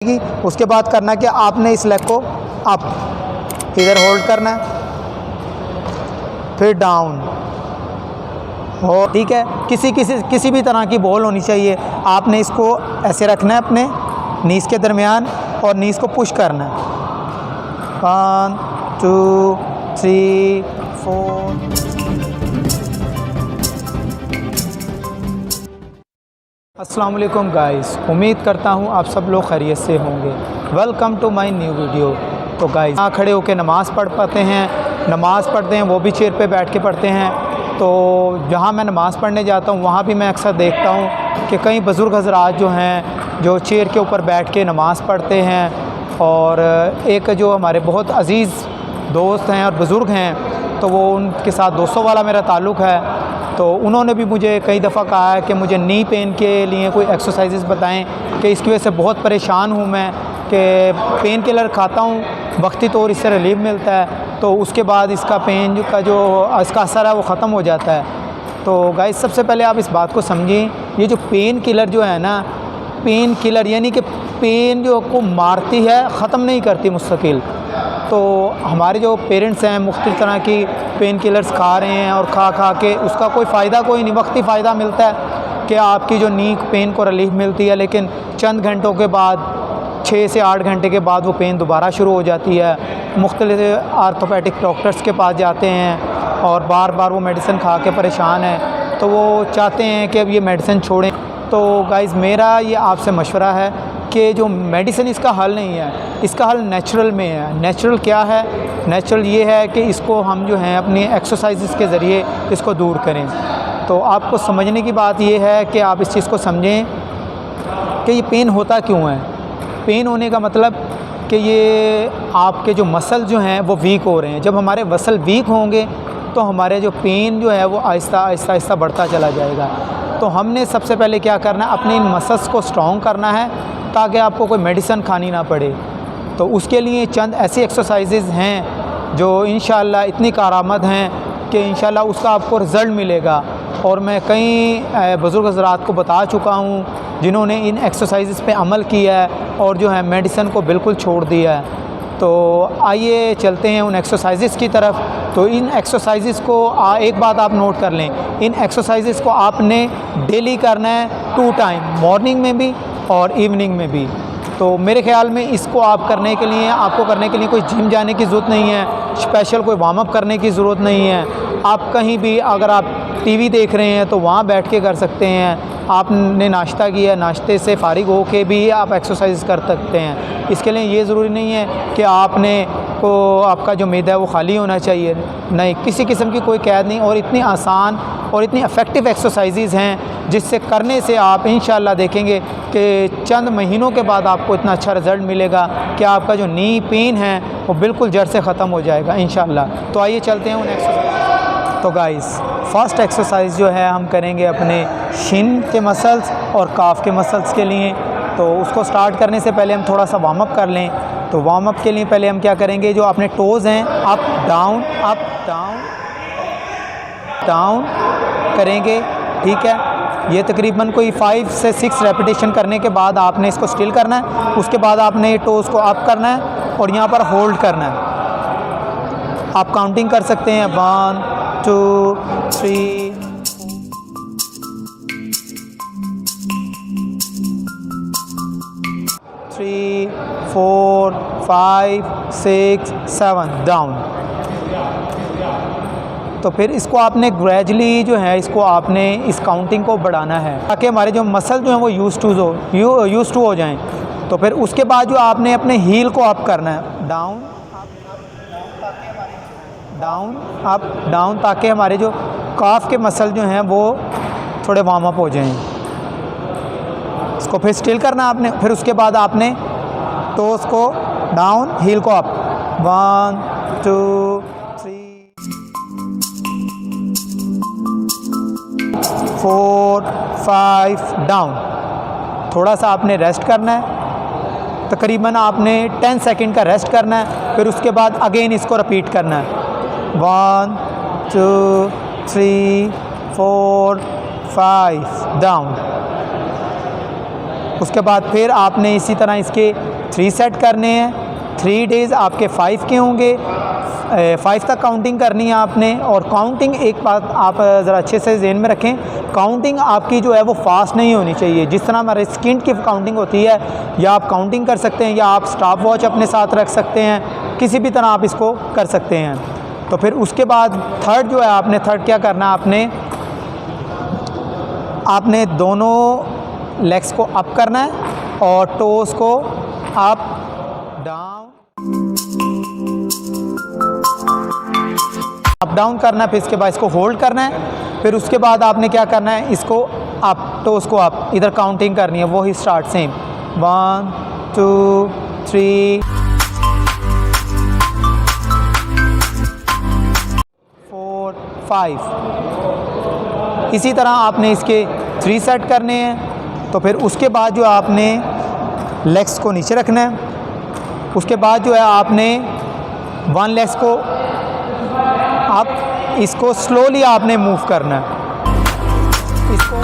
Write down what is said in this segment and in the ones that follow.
उसके बाद करना कि आपने इस लेग को अप इधर होल्ड करना है, फिर डाउन हो। ठीक है, किसी भी तरह की बॉल होनी चाहिए। आपने इसको ऐसे रखना है अपने नीज़ के दरमियान और नीज़ को पुश करना है। 1 2 3 4। अस्सलाम वालेकुम गाइस, उम्मीद करता हूँ आप सब लोग खैरियत से होंगे। Welcome to my new video. तो गाइस यहाँ खड़े होकर नमाज़ पढ़ पाते हैं, नमाज़ पढ़ते हैं वो भी चेयर पे बैठ के पढ़ते हैं। तो जहाँ मैं नमाज़ पढ़ने जाता हूँ वहाँ भी मैं अक्सर देखता हूँ कि कई बुज़ुर्ग हज़रात जो हैं जो चेयर के ऊपर बैठ के नमाज़ पढ़ते हैं। और एक जो हमारे बहुत अज़ीज़ दोस्त हैं और बुज़ुर्ग हैं, तो वो उनके साथ दोस्तों वाला मेरा ताल्लुक़ है। तो उन्होंने भी मुझे कई दफ़ा कहा है कि मुझे नी पेन के लिए कोई एक्सरसाइजेज़ बताएं कि इसकी वजह से बहुत परेशान हूँ मैं, कि पेन किलर खाता हूँ, वक्ती तौर इससे रिलीफ मिलता है, तो उसके बाद इसका पेन का जो इसका असर है वो ख़त्म हो जाता है। तो गाइस सबसे पहले आप इस बात को समझें, ये जो पेन किलर जो है ना, पेन किलर यानी कि पेन जो को मारती है, ख़त्म नहीं करती मुस्तकिल। तो हमारे जो पेरेंट्स हैं मुख्तलिफ़ तरह की पेन किलर्स खा रहे हैं और खा के उसका कोई फ़ायदा कोई नहीं। वक्ती फ़ायदा मिलता है कि आपकी जो नी पेन को रिलीफ मिलती है, लेकिन चंद घंटों के बाद 6 से 8 घंटे के बाद वो पेन दोबारा शुरू हो जाती है। मुख्तलिफ़ आर्थोपेडिक डॉक्टर्स के पास जाते हैं और बार बार वो मेडिसिन खा के परेशान हैं, तो वो चाहते हैं कि अब ये मेडिसिन छोड़ें। तो गाइज़ मेरा ये आपसे मशवरा है कि जो मेडिसिन इसका हल नहीं है, इसका हल नेचुरल में है। नेचुरल क्या है? नेचुरल ये है कि इसको हम जो हैं अपनी एक्सरसाइज़ के ज़रिए इसको दूर करें। तो आपको समझने की बात ये है कि आप इस चीज़ को समझें कि ये पेन होता क्यों है। पेन होने का मतलब कि ये आपके जो मसल जो हैं वो वीक हो रहे हैं। जब हमारे मसल वीक होंगे तो हमारे जो पेन जो है वो आहिस्ता बढ़ता चला जाएगा। तो हमने सबसे पहले क्या करना है, अपने इन मसल्स को स्ट्रॉन्ग करना है ताकि आपको कोई मेडिसिन खानी ना पड़े। तो उसके लिए चंद ऐसी एक्सरसाइजेज़ हैं जो इंशाअल्लाह इतनी कारआमद हैं कि इंशाअल्लाह उसका आपको रिज़ल्ट मिलेगा। और मैं कई बुज़ुर्ग हज़रात को बता चुका हूँ जिन्होंने इन एक्सरसाइजेज़ पे अमल किया है और जो है मेडिसिन को बिल्कुल छोड़ दिया है। तो आइए चलते हैं उन एक्सरसाइजेज़ की तरफ। तो इन एक्सरसाइजेज़ को एक बात आप नोट कर लें, इन एक्सरसाइजेज़ को आपने डेली करना है 2 टाइम, मॉर्निंग में भी और इवनिंग में भी। तो मेरे ख़्याल में इसको आपको करने के लिए कोई जिम जाने की ज़रूरत नहीं है, स्पेशल कोई वार्म अप करने की ज़रूरत नहीं है। आप कहीं भी अगर आप टीवी देख रहे हैं तो वहाँ बैठ के कर सकते हैं। आपने नाश्ता किया, नाश्ते से फ़ारिग हो के भी आप एक्सरसाइज कर सकते हैं। इसके लिए ये ज़रूरी नहीं है कि आपका जो मैदा है वो खाली होना चाहिए, नहीं, किसी किस्म की कोई कैद नहीं। और इतनी आसान और इतनी इफ़ेक्टिव एक्सरसाइजेज़ हैं जिससे करने से आप इंशाअल्लाह देखेंगे कि चंद महीनों के बाद आपको इतना अच्छा रिज़ल्ट मिलेगा कि आपका जो नी पेन है वो बिल्कुल जड़ से ख़त्म हो जाएगा इंशाअल्लाह। तो आइए चलते हैं उन एक्सरसाइज। तो गाइस फ़र्स्ट एक्सरसाइज जो है हम करेंगे अपने शिन के मसल्स और काफ के मसल्स के लिए। तो उसको स्टार्ट करने से पहले हम थोड़ा सा वार्म अप कर लें। तो वार्म अप के लिए पहले हम क्या करेंगे, जो अपने टोज़ हैं अप डाउन करेंगे। ठीक है, ये तकरीबन कोई 5 से 6 रेपिटेशन करने के बाद आपने इसको स्टिल करना है। उसके बाद आपने टोज़ को अप करना है और यहाँ पर होल्ड करना है। आप काउंटिंग कर सकते हैं 1 2 3 3 4 5 6 7 डाउन। तो फिर इसको आपने ग्रेजुअली जो है इसको आपने इस काउंटिंग को बढ़ाना है ताकि हमारे जो मसल जो हैं वो यूज़ टू हो जाएं। तो फिर उसके बाद जो आपने अपने हील को अप करना है, डाउन अप डाउन, ताकि हमारे जो काफ के मसल जो हैं वो थोड़े वार्म अप हो जाएं। इसको फिर स्टिल करना आपने। फिर उसके बाद आपने टोस को डाउन, हील को अप, 1 2 3 4 5 डाउन। थोड़ा सा आपने रेस्ट करना है, तकरीबन आपने 10 सेकंड का रेस्ट करना है। फिर उसके बाद अगेन इसको रिपीट करना है, 1 2 3 4 5 डाउन। उसके बाद फिर आपने इसी तरह इसके 3 सेट करने हैं। 3 डेज़ आपके 5 के होंगे, 5 तक काउंटिंग करनी है आपने। और काउंटिंग, एक बात आप ज़रा अच्छे से ज़हन में रखें, काउंटिंग आपकी जो है वो फास्ट नहीं होनी चाहिए। जिस तरह हमारे सेकंड की काउंटिंग होती है, या आप काउंटिंग कर सकते हैं या आप स्टॉप वॉच अपने साथ रख सकते हैं, किसी भी तरह आप इसको कर सकते हैं। तो फिर उसके बाद थर्ड जो है, थर्ड क्या करना है, आपने दोनों लेग्स को अप करना है और टोस को अप डाउन अप डाउन करना है। फिर इसके बाद इसको होल्ड करना है। फिर उसके बाद आपने क्या करना है, इसको अप, टोस को अप, इधर काउंटिंग करनी है, वही स्टार्ट सेम 1 2 3 4 5। इसी तरह आपने इसके 3 सेट करने हैं। तो फिर उसके बाद जो आपने लेग्स को नीचे रखना है। उसके बाद जो है आपने 1 लेग्स को आप इसको स्लोली आपने मूव करना है। इसको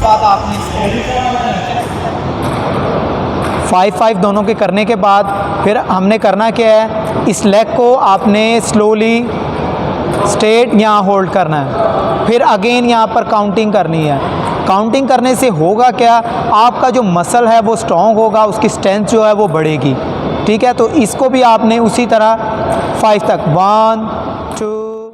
बाद आपने 5-5 दोनों के करने के बाद फिर हमने करना क्या है, इस लेग को आपने स्लोली स्ट्रेट यहाँ होल्ड करना है। फिर अगेन यहाँ पर काउंटिंग करनी है। काउंटिंग करने से होगा क्या, आपका जो मसल है वो स्ट्रॉन्ग होगा, उसकी स्ट्रेंथ जो है वो बढ़ेगी। ठीक है, तो इसको भी आपने उसी तरह 5 तक 1 2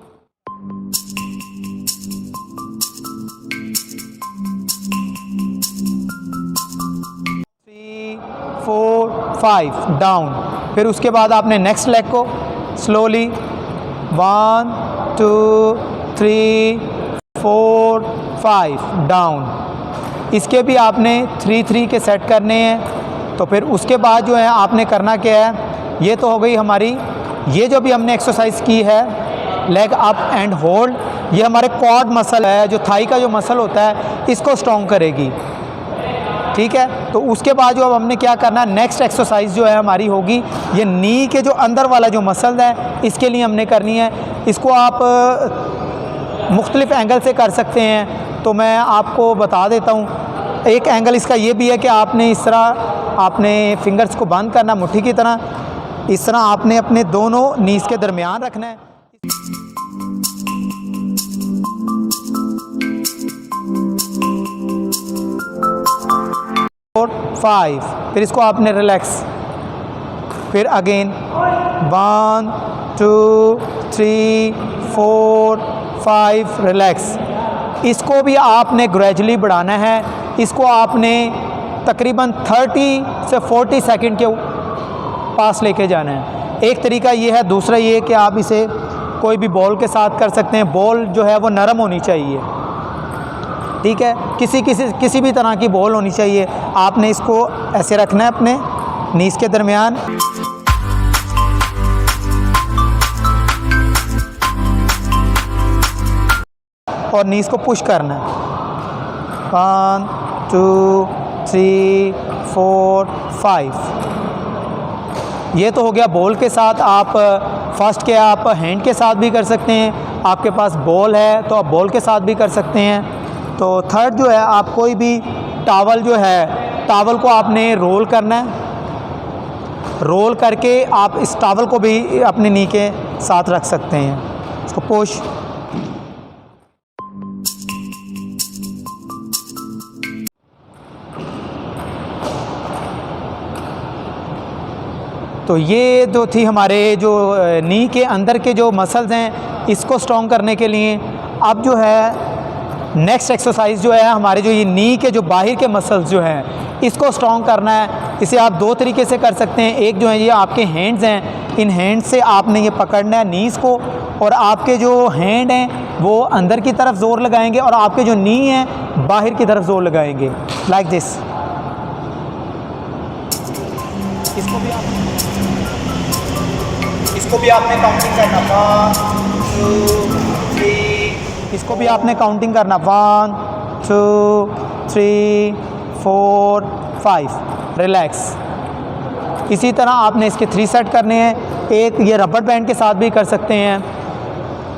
3 4 5 डाउन। फिर उसके बाद आपने नेक्स्ट लेग को स्लोली 1 2 3 4 5 डाउन। इसके भी आपने 3-3 के सेट करने हैं। तो फिर उसके बाद जो है आपने करना क्या है, ये तो हो गई हमारी, ये जो भी हमने एक्सरसाइज की है लेग अप एंड होल्ड, ये हमारे क्वाड मसल है, जो थाई का जो मसल होता है, इसको स्ट्रॉन्ग करेगी। ठीक है, तो उसके बाद जो अब हमने क्या करना है, नेक्स्ट एक्सरसाइज जो है हमारी होगी, ये नी के जो अंदर वाला जो मसल है, इसके लिए हमने करनी है। इसको आप मुख्तलिफ एंगल से कर सकते हैं, तो मैं आपको बता देता हूँ। एक एंगल इसका ये भी है कि आपने इस तरह आपने फिंगर्स को बंद करना मुट्ठी की तरह, इस तरह आपने अपने दोनों नीज़ के दरमियान रखना है। 4 5, फिर इसको आपने रिलैक्स, फिर अगेन 1 2 3 4 5 रिलैक्स। इसको भी आपने ग्रेजुअली बढ़ाना है। इसको आपने तकरीबन 30 से 40 सेकंड के पास लेके जाना है। एक तरीका ये है। दूसरा ये कि आप इसे कोई भी बॉल के साथ कर सकते हैं। बॉल जो है वो नरम होनी चाहिए, ठीक है, किसी भी तरह की बॉल होनी चाहिए। आपने इसको ऐसे रखना है अपने नीज़ के दरमियान, और नीज़ को पुश करना है। 1 2 3 4 5। ये तो हो गया बॉल के साथ। आप फर्स्ट के आप हैंड के साथ भी कर सकते हैं। आपके पास बॉल है तो आप बॉल के साथ भी कर सकते हैं। तो थर्ड जो है, आप कोई भी टॉवल जो है, टॉवल को आपने रोल करना है। रोल करके आप इस टॉवल को भी अपने नी के साथ रख सकते हैं। इसको पुश, तो ये जो थी हमारे जो नी के अंदर के जो मसल्स हैं, इसको स्ट्रॉन्ग करने के लिए। अब जो है नेक्स्ट एक्सरसाइज जो है हमारे, जो ये नी के जो बाहर के मसल्स जो हैं, इसको स्ट्रॉन्ग करना है। इसे आप दो तरीके से कर सकते हैं। एक जो है ये आपके हैंड्स हैं, इन हैंड से आपने ये पकड़ना है नीज़ को, और आपके जो हैंड हैं वो अंदर की तरफ ज़ोर लगाएंगे और आपके जो नी हैं बाहर की तरफ ज़ोर लगाएंगे, लाइक दिस। इसको भी आपने काउंटिंग करना 1 2 3। इसको भी आपने काउंटिंग करना 1 2 3 4 5। रिलैक्स। इसी तरह आपने इसके 3 सेट करने हैं। एक ये रबर बैंड के साथ भी कर सकते हैं।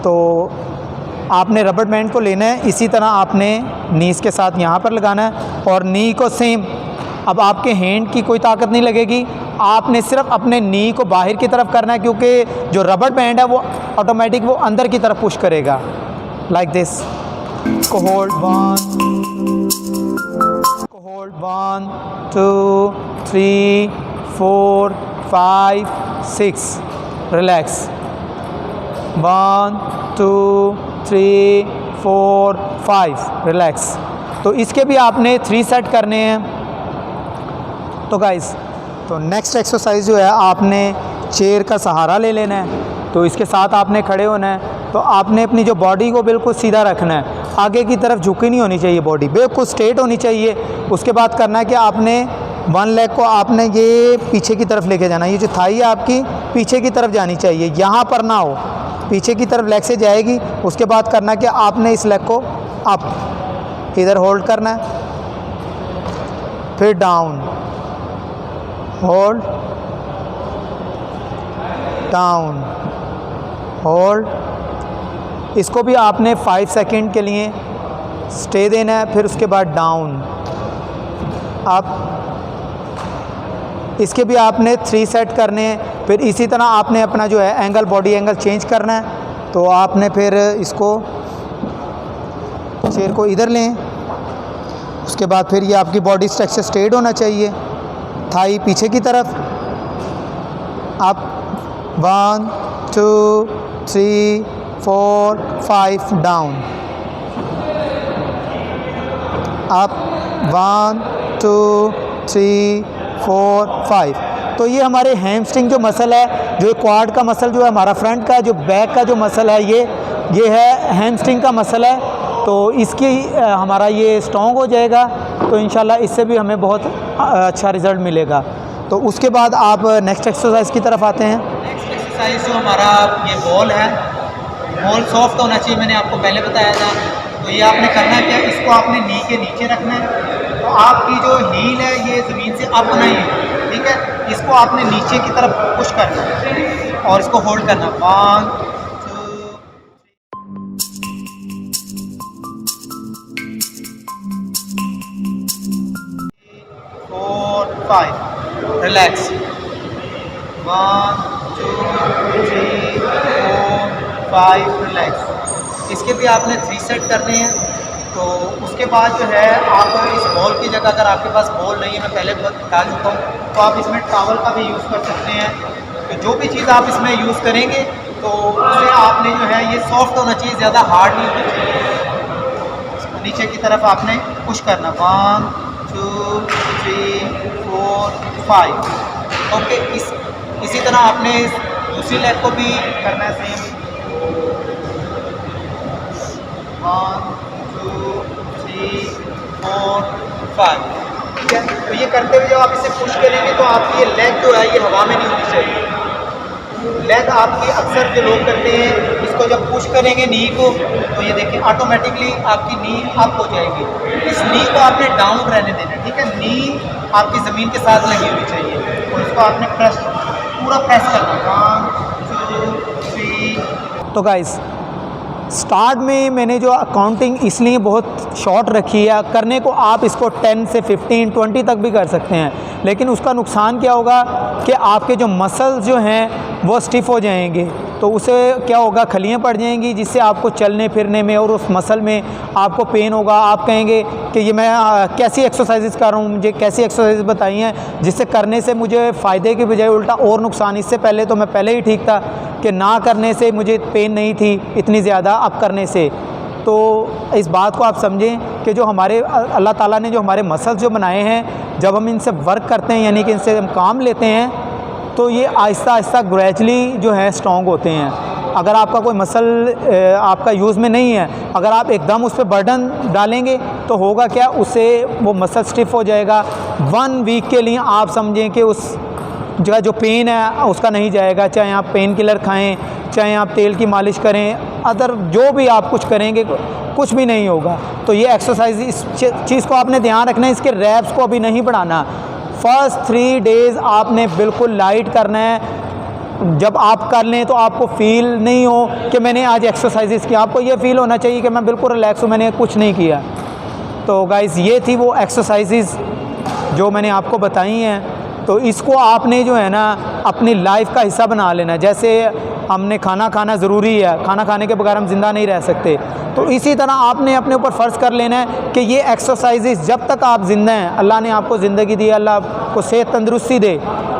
तो आपने रबर बैंड को लेना है, इसी तरह आपने नीज़ के साथ यहाँ पर लगाना है और नी को सेम। अब आपके हैंड की कोई ताकत नहीं लगेगी, आपने सिर्फ अपने नी को बाहर की तरफ करना है, क्योंकि जो रबर बैंड है वो ऑटोमेटिक वो अंदर की तरफ पुश करेगा। Like this. को होल्ड 1 2 3 4 5 6, रिलैक्स। 1 2 3 4 5, रिलैक्स। तो इसके भी आपने 3 सेट करने हैं। तो गाइस, तो नेक्स्ट एक्सरसाइज जो है, आपने चेयर का सहारा ले लेना है। तो इसके साथ आपने खड़े होना है। तो आपने अपनी जो बॉडी को बिल्कुल सीधा रखना है, आगे की तरफ झुकी नहीं होनी चाहिए, बॉडी बिल्कुल स्ट्रेट होनी चाहिए। उसके बाद करना है कि आपने वन लेग को आपने ये पीछे की तरफ लेके जाना है। ये जो थाई है आपकी पीछे की तरफ जानी चाहिए, यहाँ पर ना हो, पीछे की तरफ लेग से जाएगी। उसके बाद करना है कि आपने इस लेग को अप इधर होल्ड करना है, फिर डाउन, होल्ड, डाउन, होल्ड। इसको भी आपने 5 सेकंड के लिए स्टे देना है, फिर उसके बाद डाउन, अप। इसके भी आपने 3 सेट करने हैं। फिर इसी तरह आपने अपना जो है एंगल, बॉडी एंगल चेंज करना है। तो आपने फिर इसको चेयर को इधर लें, उसके बाद फिर ये आपकी बॉडी स्ट्रक्चर स्ट्रेट होना चाहिए, थाई पीछे की तरफ, अप 1 2 3 4 5, डाउन, अप 1 2 3 4 5। तो ये हमारे हैमस्ट्रिंग जो मसल है, जो क्वाड का मसल जो है हमारा फ्रंट का, जो बैक का जो मसल है, ये है हैमस्ट्रिंग का मसल है। तो इसकी हमारा ये स्ट्रॉन्ग हो जाएगा। तो इंशाल्लाह इससे भी हमें बहुत अच्छा रिज़ल्ट मिलेगा। तो उसके बाद आप नेक्स्ट एक्सरसाइज की तरफ आते हैं। नेक्स्ट एक्सरसाइज जो हमारा ये बॉल है, बॉल सॉफ्ट होना चाहिए, मैंने आपको पहले बताया था। तो ये आपने करना क्या, इसको आपने नी के नीचे रखना है। तो आपकी जो हील है ये ज़मीन से अप नहीं है, ठीक है। इसको आपने नीचे की तरफ पुश करना है और इसको होल्ड करना। 1 2 4 5, रिलैक्स। 1 2 3 4 5, रिलैक्स। इसके भी आपने 3 सेट करने हैं। तो उसके बाद जो है आप इस बॉल की जगह, अगर आपके पास बॉल नहीं है, मैं पहले बता चुका हूँ, तो आप इसमें टॉवल का भी यूज़ कर सकते हैं। तो जो भी चीज़ आप इसमें यूज़ करेंगे तो उसे आपने जो है ये सॉफ्ट होना चाहिए, ज़्यादा हार्ड नहीं होना चाहिए। इसको नीचे की तरफ आपने पुश करना। 1 2 3 4 5, ओके। इसी तरह आपने दूसरी लेग को भी करना है सेम। 1 2 3 4 5, ठीक है। तो ये करते हुए जब आप इसे पुश करेंगे तो आपकी ये लेग जो है ये हवा में नहीं होनी चाहिए। लेग आपकी अक्सर जो लोग करते हैं, इसको जब पुश करेंगे नी को, तो ये देखिए ऑटोमेटिकली आपकी नी अप हो जाएगी। इस नी को आपने डाउन रहने देना, ठीक है। नी आपकी ज़मीन के साथ लगी हुई चाहिए और इसको आपने पूरा प्रेस करना। 1 2 3। तो गाइस, स्टार्ट में मैंने जो काउंटिंग इसलिए बहुत शॉर्ट रखी है, करने को आप इसको 10 से 15 20 तक भी कर सकते हैं, लेकिन उसका नुकसान क्या होगा कि आपके जो मसल्स जो हैं वो स्टिफ़ हो जाएंगे। तो उसे क्या होगा, खलियाँ पड़ जाएंगी, जिससे आपको चलने फिरने में और उस मसल में आपको पेन होगा। आप कहेंगे कि ये मैं कैसी एक्सरसाइजेस कर रहा हूँ, मुझे कैसी एक्सरसाइज बताई हैं जिससे करने से मुझे फ़ायदे के बजाय उल्टा और नुकसान। इससे पहले तो मैं पहले ही ठीक था कि ना करने से मुझे पेन नहीं थी इतनी ज़्यादा, अब करने से। तो इस बात को आप समझें कि जो हमारे अल्लाह ताला ने जो हमारे मसल्स जो बनाए हैं, जब हम इनसे वर्क करते हैं, यानी कि इनसे हम काम लेते हैं, तो ये आहिस्ता आहिस्ता ग्रेजुअली जो है स्ट्रॉन्ग होते हैं। अगर आपका कोई मसल आपका यूज़ में नहीं है, अगर आप एकदम उस पर बर्डन डालेंगे तो होगा क्या, उससे वो मसल स्टिफ़ हो जाएगा। 1 वीक के लिए आप समझें कि उस जगह जो पेन है उसका नहीं जाएगा। चाहे आप पेन किलर खाएं, चाहे आप तेल की मालिश करें, अदर जो भी आप कुछ करेंगे कुछ भी नहीं होगा। तो ये एक्सरसाइज, इस चीज़ को आपने ध्यान रखना है, इसके रैप्स को अभी नहीं बढ़ाना। फर्स्ट 3 डेज़ आपने बिल्कुल लाइट करना है, जब आप कर लें तो आपको फ़ील नहीं हो कि मैंने आज एक्सरसाइजेस की, आपको ये फ़ील होना चाहिए कि मैं बिल्कुल रिलैक्स हूँ, मैंने कुछ नहीं किया। तो गाइज़ ये थी वो एक्सरसाइजेस जो मैंने आपको बताई हैं। तो इसको आपने जो है ना अपनी लाइफ का हिस्सा बना लेना। जैसे हमने खाना खाना ज़रूरी है, खाना खाने के बगैर हम ज़िंदा नहीं रह सकते, तो इसी तरह आपने अपने ऊपर फ़र्ज़ कर लेना है कि ये एक्सरसाइजेस जब तक आप ज़िंदा हैं, अल्लाह ने आपको ज़िंदगी दी, अल्लाह आपको सेहत तंदुरुस्ती दे,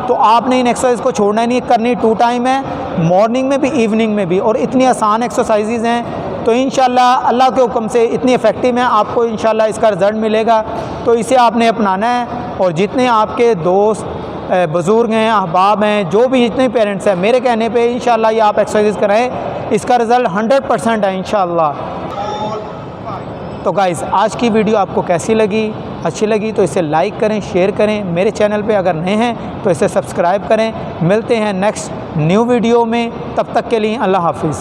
तो आपने इन एक्सरसाइज को छोड़ना नहीं, करनी 2 टाइम है, मॉर्निंग में भी इवनिंग में भी। और इतनी आसान एक्सरसाइजेज हैं तो इंशाल्लाह अल्लाह के हुक्म से इतनी इफ़ेक्टिव हैं, आपको इंशाल्लाह इसका रिज़ल्ट मिलेगा। तो इसे आपने अपनाना है। और जितने आपके दोस्त बुज़ुर्ग हैं, अहबाब हैं, जो भी जितने पेरेंट्स हैं, मेरे कहने पे इंशाल्लाह ये आप एक्सरसाइज कराएं, इसका रिज़ल्ट 100% है इंशाल्लाह। तो गाइज़ आज की वीडियो आपको कैसी लगी? अच्छी लगी तो इसे लाइक करें, शेयर करें। मेरे चैनल पे अगर नए हैं तो इसे सब्सक्राइब करें। मिलते हैं नेक्स्ट न्यू वीडियो में, तब तक के लिए अल्लाह हाफ़िज़।